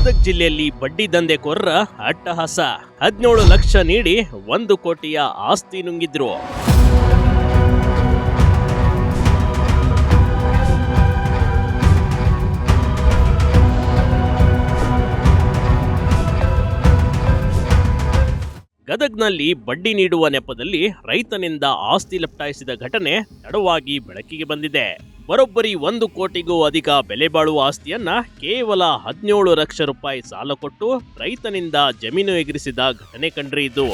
ಗದಗ ಜಿಲ್ಲೆಯಲ್ಲಿ ಬಡ್ಡಿ ದಂಧೆಕೋರರ ಅಟ್ಟಹಾಸ. 17 ಲಕ್ಷ ನೀಡಿ 1 ಕೋಟಿಯ ಆಸ್ತಿ ನುಂಗಿದ್ರು. ಗದಗ್ನಲ್ಲಿ ಬಡ್ಡಿ ನೀಡುವ ನೆಪದಲ್ಲಿ ರೈತನಿಂದ ಆಸ್ತಿ ಲಪ್ಟಾಯಿಸಿದ ಘಟನೆ ತಡವಾಗಿ ಬೆಳಕಿಗೆ ಬಂದಿದೆ. ಬರೋಬ್ಬರಿ 1 ಕೋಟಿಗೂ ಅಧಿಕ ಬೆಲೆ ಬಾಳುವ ಆಸ್ತಿಯನ್ನ ಕೇವಲ 17 ಲಕ್ಷ ರೂಪಾಯಿ ಸಾಲ ಕೊಟ್ಟು ರೈತನಿಂದ ಜಮೀನು ಎಗರಿಸಿದ ಘಟನೆ ಕಂಡ್ರಿ ಇದು.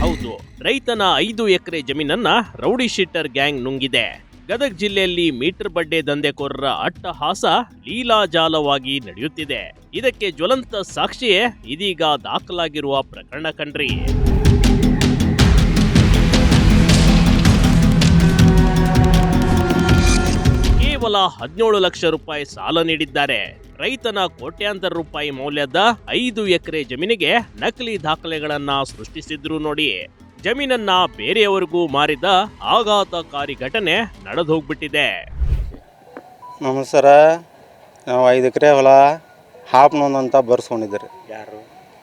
ಹೌದು, ರೈತನ 5 ಎಕರೆ ಜಮೀನನ್ನ ರೌಡಿ ಶೀಟರ್ ಗ್ಯಾಂಗ್ ನುಂಗಿದೆ. ಗದಗ ಜಿಲ್ಲೆಯಲ್ಲಿ ಮೀಟರ್ ಬಡ್ಡೆ ದಂಧೆಕೋರರ ಅಟ್ಟಹಾಸ ಲೀಲಾಜಾಲವಾಗಿ ನಡೆಯುತ್ತಿದೆ. ಇದಕ್ಕೆ ಜ್ವಲಂತ ಸಾಕ್ಷಿಯೇ ಇದೀಗ ದಾಖಲಾಗಿರುವ ಪ್ರಕರಣ ಕಂಡ್ರಿ. ಕೇವಲ 17 ಲಕ್ಷ ರೂಪಾಯಿ ಸಾಲ ನೀಡಿದ್ದಾರೆ. ರೈತನ ಕೋಟ್ಯಾಂತರ ರೂಪಾಯಿ ಮೌಲ್ಯದ 5 ಎಕರೆ ಜಮೀನಿಗೆ ನಕಲಿ ದಾಖಲೆಗಳನ್ನ ಸೃಷ್ಟಿಸಿದ್ರು ನೋಡಿ. ಜಮೀನನ್ನ ಬೇರೆಯವರಿಗೂ ಮಾರಿದ ಆಘಾತಕಾರಿ ಘಟನೆ ನಡೆದು ಹೋಗ್ಬಿಟ್ಟಿದೆ. ನಮಸ್ಕಾರ. ನಾವು 5 ಎಕರೆ ಹೊಲ ಹಾಪ್ನೊಂದು ಅಂತ ಬರ್ಸ್ಕೊಂಡಿದ್ದಾರೆ. ಯಾರು?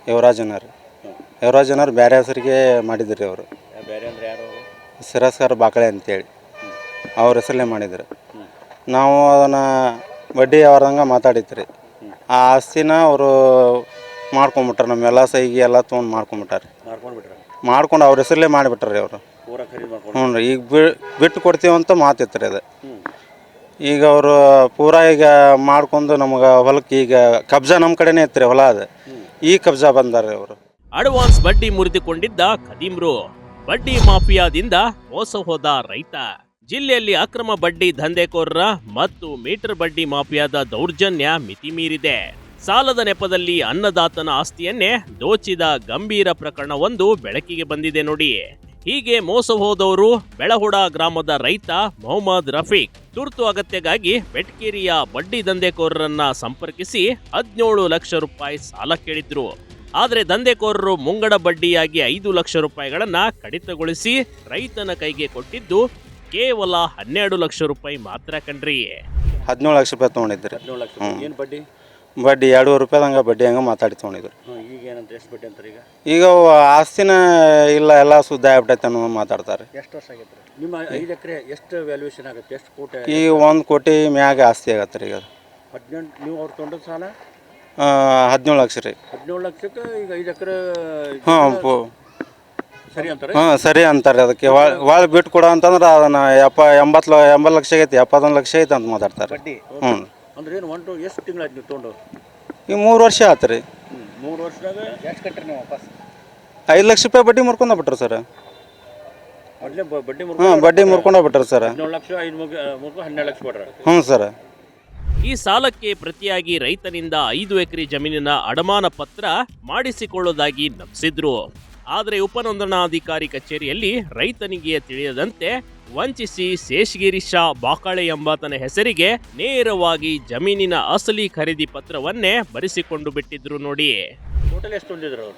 ಯುವರಾಜನರು ಬೇರೆ ಹೆಸರಿಗೆ ಮಾಡಿದ್ರಿ ಅವರು. ಬೇರೆ ಅಂದ್ರೆ ಯಾರು? ಸಿರಸ್ಕರ್ ಬಾಕಳೆ ಅಂತೇಳಿ ಅವ್ರ ಹೆಸರಲ್ಲೇ ಮಾಡಿದ್ರು. ನಾವು ಅದನ್ನು ಬಡ್ಡಿ ಅವ್ರದಂಗೆ ಮಾತಾಡಿದ್ರಿ. ಆ ಆಸ್ತಿನ ಅವರು ಮಾಡ್ಕೊಂಬಿಟ್ರೆ ನಮ್ಮೆಲ್ಲ ಸೈಗೆ ಎಲ್ಲ ತೊಗೊಂಡು ಮಾಡ್ಕೊಂಡು ಅವ್ರ ಹೆಸರಲ್ಲೇ ಮಾಡಿಬಿಟ್ರಿ ಅವರು. ಹ್ಞೂ ರೀ, ಈಗ ಬಿಟ್ಟು ಕೊಡ್ತೀವಂತ ಮಾತಿತ್ತು ರೀ ಅದು. ಈಗ ಅವರು ಪೂರಾ ಈಗ ಮಾಡ್ಕೊಂಡು ನಮಗೆ ಹೊಲಕ್ಕೆ ಈಗ ಕಬ್ಜಾ ನಮ್ಮ ಕಡೆನೇ ಇತ್ತು ರೀ ಹೊಲ. ಅದು ಈ ಕಬ್ಜಾ ಬಂದಾರೆ ಅವರು. ಅಡ್ವಾನ್ಸ್ ಬಡ್ಡಿ ಮುರಿದುಕೊಂಡಿದ್ದ ಖದೀಮ್ರು, ಬಡ್ಡಿ ಮಾಫಿಯಾದಿಂದ ಮೋಸ ಹೋದ ರೈತ. ಜಿಲ್ಲೆಯಲ್ಲಿ ಅಕ್ರಮ ಬಡ್ಡಿ ದಂಧೆಕೋರರ ಮತ್ತು ಮೀಟರ್ ಬಡ್ಡಿ ಮಾಫಿಯಾದ ದೌರ್ಜನ್ಯ ಮಿತಿ ಮೀರಿದೆ. ಸಾಲದ ನೆಪದಲ್ಲಿ ಅನ್ನದಾತನ ಆಸ್ತಿಯನ್ನೇ ದೋಚಿದ ಗಂಭೀರ ಪ್ರಕರಣವೊಂದು ಬೆಳಕಿಗೆ ಬಂದಿದೆ ನೋಡಿ. ಹೀಗೆ ಮೋಸ ಹೋದವರು ಬೆಳಹುಡ ಗ್ರಾಮದ ರೈತ ಮೊಹಮ್ಮದ್ ರಫೀಕ್. ತುರ್ತು ಅಗತ್ಯಕ್ಕಾಗಿ ಬೆಟ್ಕೇರಿಯ ಬಡ್ಡಿ ದಂಧೆಕೋರರನ್ನ ಸಂಪರ್ಕಿಸಿ 17 ಲಕ್ಷ ರೂಪಾಯಿ ಸಾಲ ಕೇಳಿದ್ರು. ಆದ್ರೆ ದಂಧೆಕೋರರು ಮುಂಗಡ ಬಡ್ಡಿಯಾಗಿ 5 ಲಕ್ಷ ರೂಪಾಯಿಗಳನ್ನ ಕಡಿತಗೊಳಿಸಿ ರೈತನ ಕೈಗೆ ಕೊಟ್ಟಿದ್ದು ಕೇವಲ 12 ಲಕ್ಷ ರೂಪಾಯಿ ಮಾತ್ರ ಕಂಡ್ರಿ. 17 ಲಕ್ಷ ರೂಪಾಯಿ ತೊಗೊಂಡಿದ್ರಿ. ಏನು ಬಡ್ಡಿ? ಬಡ್ಡಿ 2,500 ರೂಪಾಯಿ ಹಂಗೆ ಬಡ್ಡಿ ಹಂಗೆ ಮಾತಾಡಿ ತೊಗೊಂಡಿದ್ರು. ಈಗ ಏನಂತ ಎಷ್ಟು ಬಡ್ಡಿ ಅಂತಾರೆ? ಈಗ ಆಸ್ತಿನ ಇಲ್ಲ ಎಲ್ಲ ಸುದ್ದ ಆಗ್ಬಿಟ್ಟೈತೆ ಅನ್ನೋ ಮಾತಾಡ್ತಾರೆ. ಎಷ್ಟು ವರ್ಷ ಆಗೈತೆ ನಿಮ್ಮ 5 ಎಕರೆ? ಎಷ್ಟು ವ್ಯಾಲ್ಯೂಯೇಷನ್ ಆಗುತ್ತೆ? ಎಷ್ಟು ಕೋಟಿ? ಈಗ 1 ಕೋಟಿ ಮ್ಯಾಗ ಆಸ್ತಿ ಆಗತ್ತೆ ರೀ. ಈಗ 18 ನೀವು ಅವ್ರು ತೊಗೊಂಡ ಸಾಲ 17 ಲಕ್ಷ ರೀ. 17 ಲಕ್ಷಕ್ಕೆ ಈಗ 5 ಎಕರೆ ಸರಿ ಅಂತಾರೆ? ಸರಿ ಅಂತಾರೆ. ಅದಕ್ಕೆ ಭಾಳ ಬಿಟ್ಟು ಕೊಡ ಅಂತಂದ್ರೆ ಅದನ್ನು 80 ಲಕ್ಷ ಐತಿ, 71 ಲಕ್ಷ ಐತೆ ಅಂತ ಮಾತಾಡ್ತಾರೆ. ಬಡ್ಡಿ? ಹ್ಞೂ. ಅಂದ್ರೆ ಏನು ಎಷ್ಟು ತಿಂಗಳಾಯ್ತು ನೀವು ತೊಗೊಂಡು? ಈಗ 3 ವರ್ಷ ಆಯ್ತು ರೀ. 3 ವರ್ಷದಾಗ ಎಷ್ಟು ಕಟ್ಟಿರಿ ನೀವು ವಾಪಸ್? 5 ಲಕ್ಷ ರೂಪಾಯಿ ಬಡ್ಡಿ ಮುರ್ಕೊಂಡ ಬಿಟ್ರು ಸರ್. ಬಡ್ಡಿ ಮುರ್ಕೊಂಡ ಬಿಟ್ರು ಸರ್. 17 ಲಕ್ಷ 5 12 ಲಕ್ಷ ಕೊಡ್ರ? ಹ್ಞೂ ಸರ್. ಈ ಸಾಲಕ್ಕೆ ಪ್ರತಿಯಾಗಿ ರೈತನಿಂದ 5 ಎಕರೆ ಜಮೀನಿನ ಅಡಮಾನ ಪತ್ರ ಮಾಡಿಸಿಕೊಳ್ಳುವುದಾಗಿ ನಂಬಿಸಿದ್ರು. ಆದರೆ ಉಪನೋಂದಣಾಧಿಕಾರಿ ಕಚೇರಿಯಲ್ಲಿ ರೈತನಿಗೆ ತಿಳಿಯದಂತೆ ವಂಚಿಸಿ ಶೇಷಗಿರಿ ಶಾ ಬಾಕಾಳೆ ಎಂಬಾತನ ಹೆಸರಿಗೆ ನೇರವಾಗಿ ಜಮೀನಿನ ಅಸಲಿ ಖರೀದಿ ಪತ್ರವನ್ನೇ ಬರೆಸಿಕೊಂಡು ಬಿಟ್ಟಿದ್ರು ನೋಡಿ. ಟೋಟಲ್ ಎಷ್ಟು ಹೊಂದಿದ್ರು ಅವರು?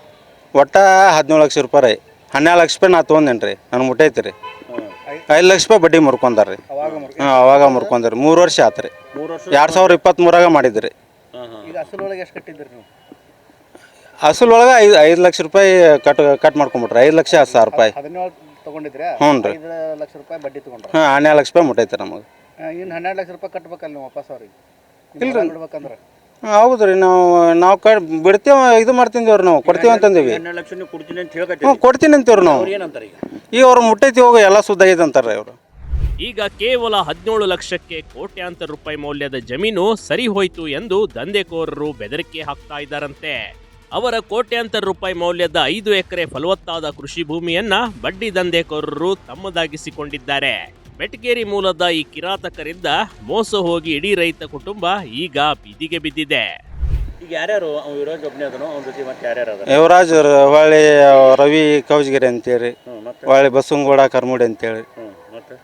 ಒಟ್ಟ 17 ಲಕ್ಷ ರೂಪಾಯಿ. 12 ಲಕ್ಷ ರೂಪಾಯಿ ನಾ ತೊಗೊಂಡೇನಿ ರೀ. ನನಗೆ ಮುಟ್ಟೈತಿ ರೀ. 5 ಲಕ್ಷ ರೂಪಾಯಿ ಬಡ್ಡಿ ಮುರ್ಕೊಂಡಾರ್ರಿ. ಅವಾಗ ಮುರ್ಕೊಂಡ್ರಿ. 3 ವರ್ಷ ಆತು ರೀ. 2023 ಮಾಡಿದ್ರಿ. ಈಗ ಅಸಲು ಒಳಗೆ ಎಷ್ಟು ಕಟ್ಟಿದ್ರಿ ನೀವು? ಅಸಲು ಒಳಗೆ 5 ಲಕ್ಷ ರೂಪಾಯಿ ಕಟ್ ಮಾಡ್ಕೊಂಡ್ಬಿಟ್ರಿ. 5 ಲಕ್ಷ 10,000 ರೂಪಾಯಿ. 17 ತಗೊಂಡಿದ್ರೆ? ಹ್ಞೂ ರೀ. 5 ಲಕ್ಷ ರೂಪಾಯಿ ಬಡ್ಡಿ ತಗೊಂಡ್ರೆ? 12 ಲಕ್ಷ ರೂಪಾಯಿ ಮುಟ್ಟೈತೆ ನಮಗೆ. ಇನ್ನು 12 ಲಕ್ಷ ರೂಪಾಯಿ ಕಟ್ಬೇಕಲ್ಲ ನೀವು ವಾಪಸ್ ಅವ್ರಿಗೆ? ಇಲ್ಲ ರೀ, ಬಿಡ್ಬೇಕಂದ್ರೆ? ಹೌದು ರೀ. ನಾವು ಬಿಡ್ತೇವೆ, ಇದು ಮಾಡ್ತಿದ್ದೀವ್ರಿ. ನಾವು ಕೊಡ್ತೀವಿ ಅಂತಂದೀವಿ. 12 ಲಕ್ಷ ನೀವು ಕೊಡ್ತೀನಿ ಅಂತ ಹೇಳ್ಕತ್ತೀವಿ. ಹ್ಞೂ, ಕೊಡ್ತೀನಿ ಅಂತೀವ್ರಿ ನಾವು. ಏನಂತಾರೆ ಈಗ ಅವ್ರು ಮುಟ್ಟೈತಿ ಹೋಗಿ ಎಲ್ಲ ಸುದ್ದ ಐತೆ ಅಂತಾರೆ ಅವರು. ಈಗ ಕೇವಲ 17 ಲಕ್ಷಕ್ಕೆ ಕೋಟ್ಯಾಂತರ ರೂಪಾಯಿ ಮೌಲ್ಯದ ಜಮೀನು ಸರಿ ಹೋಯ್ತು ಎಂದು ದಂಧೆಕೋರರು ಬೆದರಿಕೆ ಹಾಕ್ತಾ ಇದ್ದಾರಂತೆ. ಅವರ ಕೋಟ್ಯಾಂತರ ರೂಪಾಯಿ ಮೌಲ್ಯದ 5 ಎಕರೆ ಫಲವತ್ತಾದ ಕೃಷಿ ಭೂಮಿಯನ್ನ ಬಡ್ಡಿ ದಂಧೆಕೋರರು ತಮ್ಮದಾಗಿಸಿಕೊಂಡಿದ್ದಾರೆ. ಬೆಟಗೇರಿ ಮೂಲದ ಈ ಕಿರಾತಕರಿಂದ ಮೋಸ ಹೋಗಿ ಇಡೀ ರೈತ ಕುಟುಂಬ ಈಗ ಬೀದಿಗೆ ಬಿದ್ದಿದೆ. ಈಗ ಯಾರ್ಯಾರು? ಯುವರಾಜ್ ಒಬ್ಬನೇ ಅದನ್ನು ಅವ್ರ ಜೊತೆ ಮತ್ತೆ ಯಾರ್ಯಾರು ಅದ? ಯುವರಾಜ್, ಹೊಳ್ಳಿ ರವಿ ಕೌಜಗಿರಿ ಅಂತೇಳಿ, ಹೊಳ್ಳಿ ಬಸವನಗೌಡ ಕರ್ಮುಡಿ ಅಂತೇಳಿ. ಮತ್ತೆ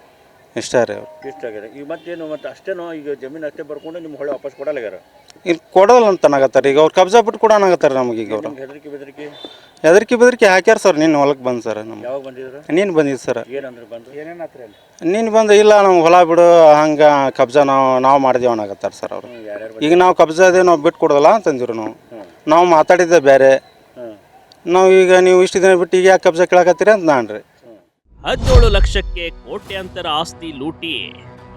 ಇಷ್ಟ ರೀ ಅವ್ರು. ಇಷ್ಟ ಆಗಿದೆ. ಈಗ ಮತ್ತೇನು ಮತ್ತೆ ಅಷ್ಟೇನೋ? ಈಗ ಜಮೀನು ಅಷ್ಟೇ ಬರ್ಕೊಂಡು ನಿಮ್ಮ ಹೊಳೆ ವಾಪಸ್ ಕೊಡಲ್ಲ? ಇಲ್ಲಿ ಕೊಡೋಲ್ಲ ಅಂತ ಅನ್ನಕತ್ತಾರೆ. ಈಗ ಅವ್ರು ಕಬ್ಜಾ ಬಿಟ್ಟು ಕೊಡೋಣಾಗತ್ತಾರೆ ನಮಗೆ. ಈಗ ಅವರು ಹೆದರಿಕೆ ಬೆದರಿಕೆ ಹೆದರಿಕೆ ಬೆದರಿಕೆ ಹಾಕ್ಯಾರ ಸರ್ ನೀನು ಹೊಲಕ್ಕೆ ಬಂದು ಸರ್ ನಮ್ಮ ಯಾವಾಗ ಬಂದಿದ್ರು? ನೀನು ಬಂದಿದ್ದು ಸರ್ ಏನಂದ್ರೆ ಬಂದು ಏನೇನು ಹತ್ರ ಅಲ್ಲಿ? ನೀನು ಬಂದು ಇಲ್ಲ ನಮ್ಗೆ ಹೊಲ ಬಿಡು ಹಂಗೆ ಕಬ್ಜಾ ನಾವು ಮಾಡಿದೇವು ಅನ್ನಕತ್ತಾರ ಸರ್ ಅವರು. ಯಾರ್ಯಾರು ಈಗ ನಾವು ಕಬ್ಜಾ ಅದೇ ನಾವು ಬಿಟ್ಟು ಕೊಡೋದಲ್ಲ ಅಂತಂದಿರು ನಾವು ಮಾತಾಡಿದ್ದೆ ಬೇರೆ. ನಾವು ಈಗ ನೀವು ಇಷ್ಟು ದಿನ ಬಿಟ್ಟು ಈಗ ಯಾಕೆ ಕಬ್ಜಾ ಕೇಳಕತ್ತೀರಿ ಅಂತ ನಾನು ರೀ. 17 ಲಕ್ಷಕ್ಕೆ ಕೋಟ್ಯಾಂತರ ಆಸ್ತಿ ಲೂಟಿ,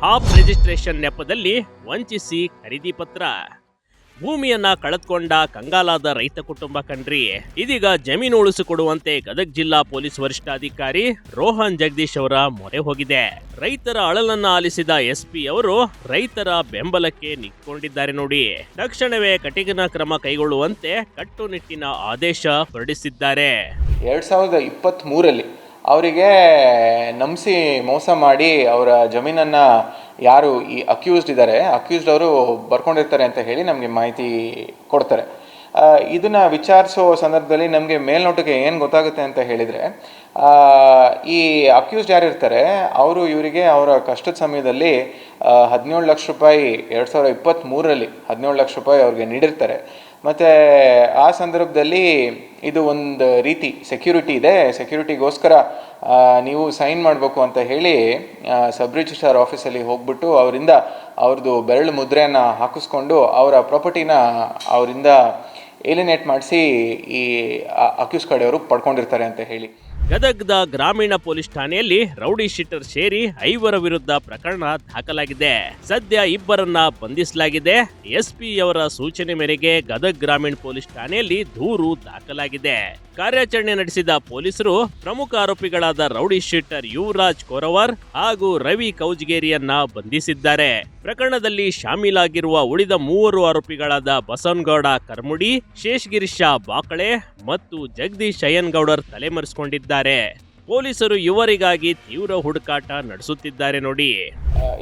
ಹಾಫ್ ರಿಜಿಸ್ಟ್ರೇಷನ್ ನೆಪದಲ್ಲಿ ವಂಚಿಸಿ ಖರೀದಿ ಪತ್ರ, ಭೂಮಿಯನ್ನ ಕಳೆದುಕೊಂಡ ಕಂಗಾಲಾದ ರೈತ ಕುಟುಂಬ ಕಣ್ರಿ. ಇದೀಗ ಜಮೀನು ಉಳಿಸಿಕೊಡುವಂತೆ ಗದಗ ಜಿಲ್ಲಾ ಪೊಲೀಸ್ ವರಿಷ್ಠಾಧಿಕಾರಿ ರೋಹನ್ ಜಗದೀಶ್ ಅವರ ಮೊರೆ ಹೋಗಿದೆ. ರೈತರ ಅಳಲನ್ನ ಆಲಿಸಿದ ಎಸ್ಪಿ ಅವರು ರೈತರ ಬೆಂಬಲಕ್ಕೆ ನಿಂತ್ಕೊಂಡಿದ್ದಾರೆ ನೋಡಿ. ತಕ್ಷಣವೇ ಕಠಿಣ ಕ್ರಮ ಕೈಗೊಳ್ಳುವಂತೆ ಕಟ್ಟುನಿಟ್ಟಿನ ಆದೇಶ ಹೊರಡಿಸಿದ್ದಾರೆ. 2023 ಅವರಿಗೆ ನಂಬಿಸಿ ಮೋಸ ಮಾಡಿ ಅವರ ಜಮೀನನ್ನು ಯಾರು ಈ ಅಕ್ಯೂಸ್ಡ್ ಇದ್ದಾರೆ, ಅಕ್ಯೂಸ್ಡ್ ಅವರು ಬರ್ಕೊಂಡಿರ್ತಾರೆ ಅಂತ ಹೇಳಿ ನಮಗೆ ಮಾಹಿತಿ ಕೊಡ್ತಾರೆ. ಇದನ್ನು ವಿಚಾರಿಸೋ ಸಂದರ್ಭದಲ್ಲಿ ನಮಗೆ ಮೇಲ್ನೋಟಕ್ಕೆ ಏನು ಗೊತ್ತಾಗುತ್ತೆ ಅಂತ ಹೇಳಿದರೆ, ಈ ಅಕ್ಯೂಸ್ಡ್ ಯಾರಿರ್ತಾರೆ ಅವರು ಇವರಿಗೆ ಅವರ ಕಷ್ಟದ ಸಮಯದಲ್ಲಿ 17 ಲಕ್ಷ ರೂಪಾಯಿ 2023 17 ಲಕ್ಷ ರೂಪಾಯಿ ಅವ್ರಿಗೆ ನೀಡಿರ್ತಾರೆ. ಮತ್ತು ಆ ಸಂದರ್ಭದಲ್ಲಿ ಇದು ಒಂದು ರೀತಿ ಸೆಕ್ಯೂರಿಟಿ ಇದೆ, ಸೆಕ್ಯೂರಿಟಿಗೋಸ್ಕರ ನೀವು ಸೈನ್ ಮಾಡಬೇಕು ಅಂತ ಹೇಳಿ ಸಬ್ ರಿಜಿಸ್ಟ್ರಾರ್ ಆಫೀಸಲ್ಲಿ ಹೋಗ್ಬಿಟ್ಟು ಅವರಿಂದ ಅವ್ರದ್ದು ಬೆರಳು ಮುದ್ರೆಯನ್ನು ಹಾಕಿಸ್ಕೊಂಡು ಅವರ ಪ್ರಾಪರ್ಟಿನ ಅವರಿಂದ ಏಲಿನೇಟ್ ಮಾಡಿಸಿ ಈ ಅಕ್ಯೂಸ್ ಕಡೆಯವರು ಪಡ್ಕೊಂಡಿರ್ತಾರೆ ಅಂತ ಹೇಳಿ. ಗದಗದ ಗ್ರಾಮೀಣ ಪೊಲೀಸ್ ಠಾಣೆಯಲ್ಲಿ ರೌಡಿ ಶೀಟರ್ ಸೇರಿ 5 ವಿರುದ್ಧ ಪ್ರಕರಣ ದಾಖಲಾಗಿದೆ. ಸದ್ಯ 2 ಬಂಧಿಸಲಾಗಿದೆ. ಎಸ್ಪಿ ಅವರ ಸೂಚನೆ ಮೇರೆಗೆ ಗದಗ ಗ್ರಾಮೀಣ ಪೊಲೀಸ್ ಠಾಣೆಯಲ್ಲಿ ದೂರು ದಾಖಲಾಗಿದೆ. ಕಾರ್ಯಾಚರಣೆ ನಡೆಸಿದ ಪೊಲೀಸರು ಪ್ರಮುಖ ಆರೋಪಿಗಳಾದ ರೌಡಿ ಶೀಟರ್ ಯುವರಾಜ್ ಕೋರವರ್ ಹಾಗೂ ರವಿ ಕೌಜ್ಗೇರಿಯನ್ನ ಬಂಧಿಸಿದ್ದಾರೆ. ಪ್ರಕರಣದಲ್ಲಿ ಶಾಮೀಲಾಗಿರುವ ಉಳಿದ 3 ಆರೋಪಿಗಳಾದ ಬಸವನಗೌಡ ಕರ್ಮುಡಿ, ಶೇಷಗಿರೀಶ ಬಾಕಳೆ ಮತ್ತು ಜಗದೀಶ್ ಅಯ್ಯನಗೌಡರ್ ತಲೆಮರೆಸಿಕೊಂಡಿದ್ದಾರೆ. ಪೊಲೀಸರು ಇವರಿಗಾಗಿ ತೀವ್ರ ಹುಡುಕಾಟ ನಡೆಸುತ್ತಿದ್ದಾರೆ ನೋಡಿ.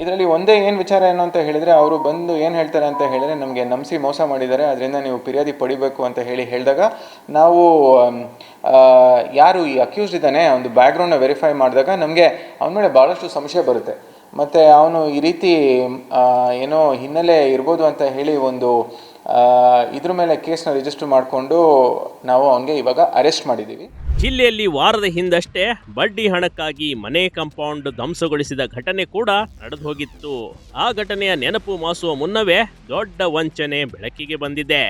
ಇದರಲ್ಲಿ ಒಂದೇ ವಿಚಾರ ಏನು ಅಂತ ಹೇಳಿದರೆ, ಅವರು ಬಂದು ಏನು ಹೇಳ್ತಾರೆ ಅಂತ ಹೇಳಿದರೆ, ನಮಗೆ ನಂಬಿಸಿ ಮೋಸ ಮಾಡಿದ್ದಾರೆ, ಅದರಿಂದ ನೀವು ಫಿರ್ಯಾದಿ ಪಡಿಬೇಕು ಅಂತ ಹೇಳಿದಾಗ ನಾವು ಯಾರು ಈ ಅಕ್ಯೂಸ್ಡ್ ಇದ್ದಾನೆ ಒಂದು ಬ್ಯಾಕ್ಗ್ರೌಂಡ್ನ ವೆರಿಫೈ ಮಾಡಿದಾಗ ನಮಗೆ ಅವನ ಮೇಲೆ ಭಾಳಷ್ಟು ಸಂಶಯ ಬರುತ್ತೆ. ಮತ್ತು ಅವನು ಈ ರೀತಿ ಏನೋ ಹಿನ್ನೆಲೆ ಇರ್ಬೋದು ಅಂತ ಹೇಳಿ ಒಂದು ಇದ್ರ ಮೇಲೆ ಕೇಸ್ನ ರಿಜಿಸ್ಟರ್ ಮಾಡಿಕೊಂಡು ನಾವು ಅವನಿಗೆ ಇವಾಗ ಅರೆಸ್ಟ್ ಮಾಡಿದ್ದೀವಿ. ಜಿಲ್ಲೆಯಲ್ಲಿ ವಾರದ ಹಿಂದಷ್ಟೇ ಬಡ್ಡಿ ಹಣಕ್ಕಾಗಿ ಮನೆ ಕಾಂಪೌಂಡ್ ಧ್ವಂಸಗೊಳಿಸಿದ ಘಟನೆ ಕೂಡ ನಡೆದು ಹೋಗಿತ್ತು. ಆ ಘಟನೆಯ ನೆನಪು ಮಾಸುವ ಮುನ್ನವೇ ದೊಡ್ಡ ವಂಚನೆ ಬೆಳಕಿಗೆ ಬಂದಿದೆ.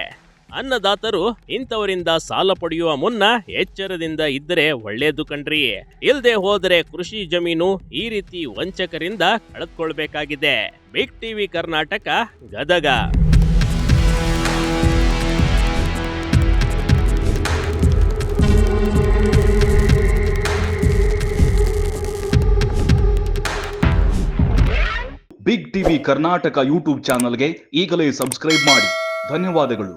ಅನ್ನದಾತರು ಇಂಥವರಿಂದ ಸಾಲ ಪಡೆಯುವ ಮುನ್ನ ಎಚ್ಚರದಿಂದ ಇದ್ದರೆ ಒಳ್ಳೇದು ಕಣ್ರಿ. ಇಲ್ದೆ ಹೋದರೆ ಕೃಷಿ ಜಮೀನು ಈ ರೀತಿ ವಂಚಕರಿಂದ ಕಳೆದುಕೊಳ್ಬೇಕಾಗಿದೆ. Big TV Karnataka, Gadag. Big TV Karnataka YouTube ಚಾನಲ್ಗೆ ಈಗಲೇ ಸಬ್ಸ್ಕ್ರೈಬ್ ಮಾಡಿ. ಧನ್ಯವಾದಗಳು.